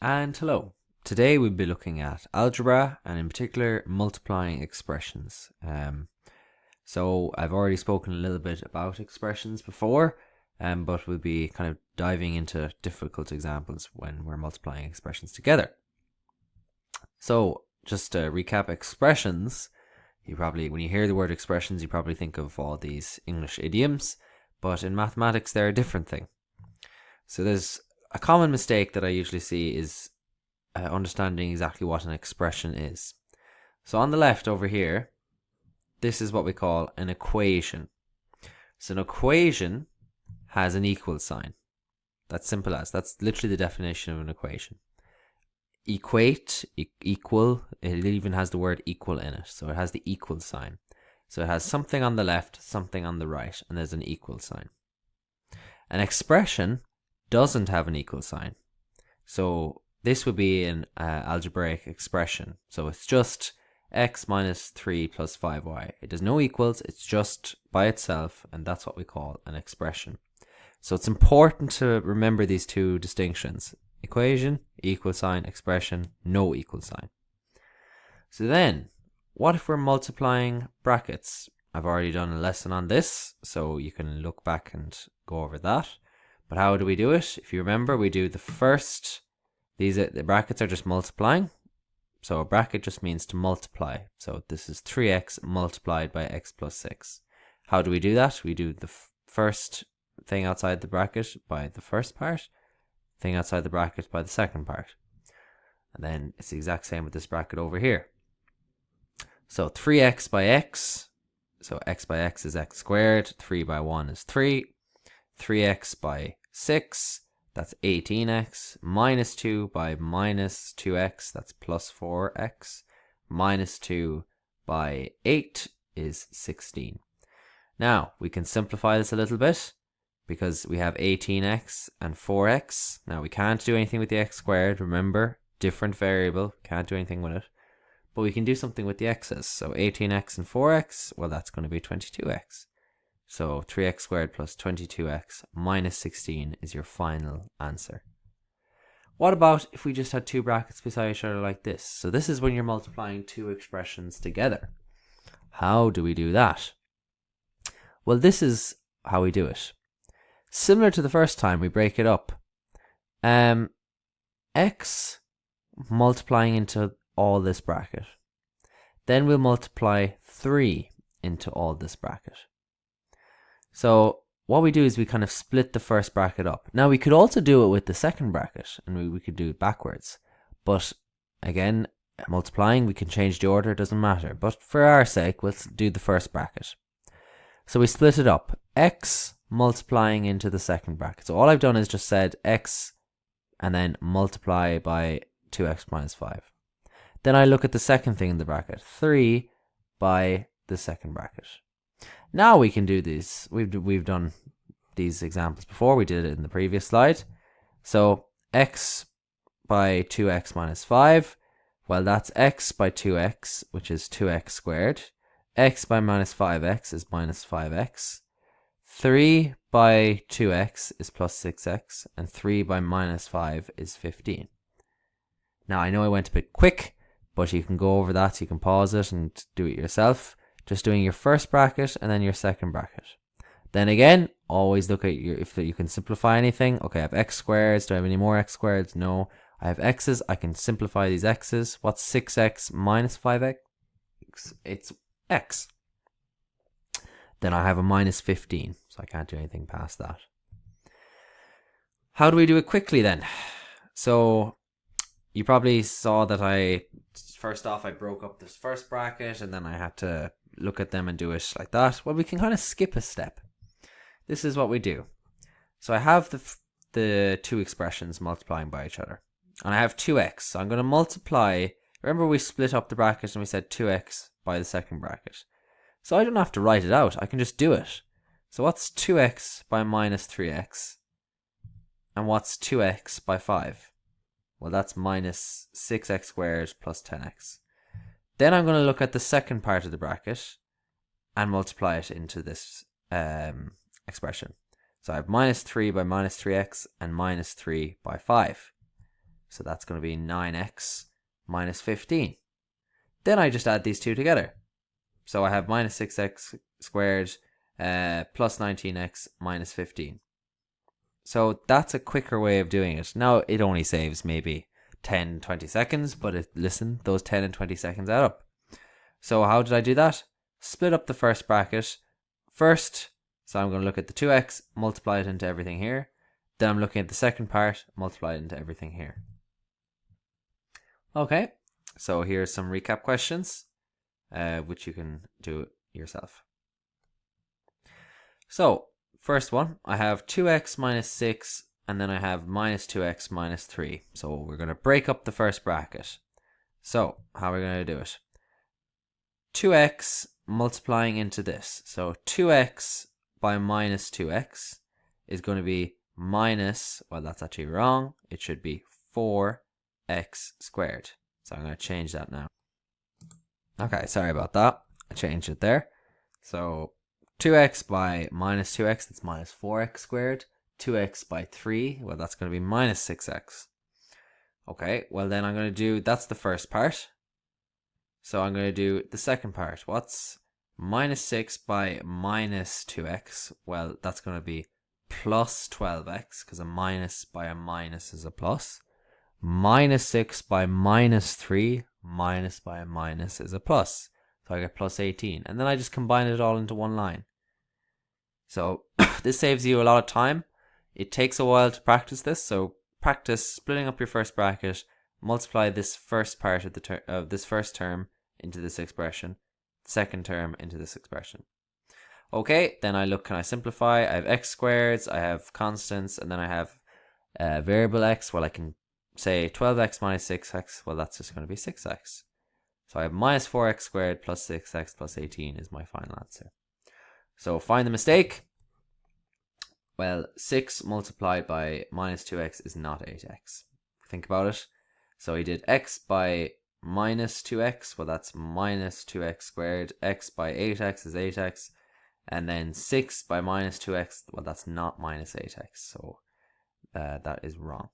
And hello. Today we'll be looking at algebra and in particular multiplying expressions. So I've already spoken a little bit about expressions before, but we'll be kind of diving into difficult examples when we're multiplying expressions together. So just to recap expressions, when you hear the word expressions, you probably think of all these English idioms, but in mathematics they're a different thing. So there's a common mistake that I usually see is understanding exactly what an expression is. So on the left over here, this is what we call an equation. So an equation has an equal sign. That's simple as. That's literally the definition of an equation. Equate, equal, it even has the word equal in it. So it has the equal sign. So it has something on the left, something on the right, and there's an equal sign. An expression doesn't have an equal sign. So this would be an algebraic expression. So it's just x minus 3 plus 5y. It has no equals, it's just by itself, and that's what we call an expression. So it's important to remember these two distinctions. Equation, equal sign, expression, no equal sign. So then, what if we're multiplying brackets? I've already done a lesson on this, so you can look back and go over that. But how do we do it? If you remember, we do the first, the brackets are just multiplying. So a bracket just means to multiply. So this is 3x multiplied by x plus 6. How do we do that? We do the first thing outside the bracket by the first part, thing outside the bracket by the second part. And then it's the exact same with this bracket over here. So 3x by x, so x by x is x squared, 3 by 1 is 3, 3x by 6, that's 18x, minus 2 by minus 2x, that's plus 4x, minus 2 by 8 is 16. Now, we can simplify this a little bit, because we have 18x and 4x. Now, we can't do anything with the x squared, remember, different variable, can't do anything with it. But we can do something with the x's. So 18x and 4x, well, that's going to be 22x. So 3x squared plus 22x minus 16 is your final answer. What about if we just had two brackets beside each other like this? So this is when you're multiplying two expressions together. How do we do that? Well, this is how we do it. Similar to the first time, we break it up. X multiplying into all this bracket. Then we'll multiply 3 into all this bracket. So what we do is we kind of split the first bracket up. Now we could also do it with the second bracket, and we could do it backwards. But again, multiplying, we can change the order, it doesn't matter. But for our sake, we'll do the first bracket. So we split it up. X multiplying into the second bracket. So all I've done is just said x and then multiply by 2x minus 5. Then I look at the second thing in the bracket, 3 by the second bracket. Now we can do these. We've done these examples before. We did it in the previous slide. So x by 2x minus 5, well, that's x by 2x, which is 2x squared. X by minus 5x is minus 5x. 3 by 2x is plus 6x, and 3 by minus 5 is 15. Now, I know I went a bit quick, but you can go over that, so you can pause it and do it yourself. Just doing your first bracket and then your second bracket. Then again, always look at if you can simplify anything. Okay, I have x squareds. Do I have any more x squareds? No. I have x's. I can simplify these x's. What's 6x minus 5x? It's x. Then I have a minus 15, so I can't do anything past that. How do we do it quickly then? So you probably saw that first off I broke up this first bracket and then I had to look at them and do it like that. Well, we can kind of skip a step. This is what we do. So I have the two expressions multiplying by each other. And I have 2x. So I'm going to multiply. Remember we split up the bracket and we said 2x by the second bracket. So I don't have to write it out. I can just do it. So what's 2x by minus 3x? And what's 2x by 5? Well, that's minus 6x squared plus 10x. Then I'm going to look at the second part of the bracket and multiply it into this expression. So I have minus 3 by minus 3x and minus 3 by 5. So that's going to be 9x minus 15. Then I just add these two together. So I have minus 6x squared plus 19x minus 15. So that's a quicker way of doing it. Now it only saves maybe 10-20 seconds, but listen, those 10 and 20 seconds add up. So how did I do that? Split up the first bracket first. So I'm going to look at the 2x, multiply it into everything here. Then I'm looking at the second part, multiply it into everything here. Okay, so here's some recap questions, which you can do yourself. So, first one, I have 2x minus 6, and then I have minus 2x minus 3. So we're going to break up the first bracket. So, how are we going to do it? 2x multiplying into this. So 2x by minus 2x is going to be minus, well, that's actually wrong. It should be 4x squared. So I'm going to change that now. Okay, sorry about that. I changed it there. So 2x by minus 2x, that's minus 4x squared. 2x by 3, well, that's going to be minus 6x. Okay, well then I'm going to do, that's the first part. So I'm going to do the second part. What's minus 6 by minus 2x? Well, that's going to be plus 12x, because a minus by a minus is a plus. Minus 6 by minus 3, minus by a minus is a plus. So I get plus 18. And then I just combine it all into one line. So this saves you a lot of time. It takes a while to practice this. So practice splitting up your first bracket, multiply this first part of this first term into this expression, second term into this expression. Okay, then I look, can I simplify? I have x squareds, I have constants, and then I have variable x. Well, I can say 12x minus 6x. Well, that's just going to be 6x. So I have minus 4x squared plus 6x plus 18 is my final answer. So find the mistake. Well, 6 multiplied by minus 2x is not 8x. Think about it. So he did x by minus 2x. Well, that's minus 2x squared. X by 8x is 8x. And then 6 by minus 2x. Well, that's not minus 8x. So that is wrong.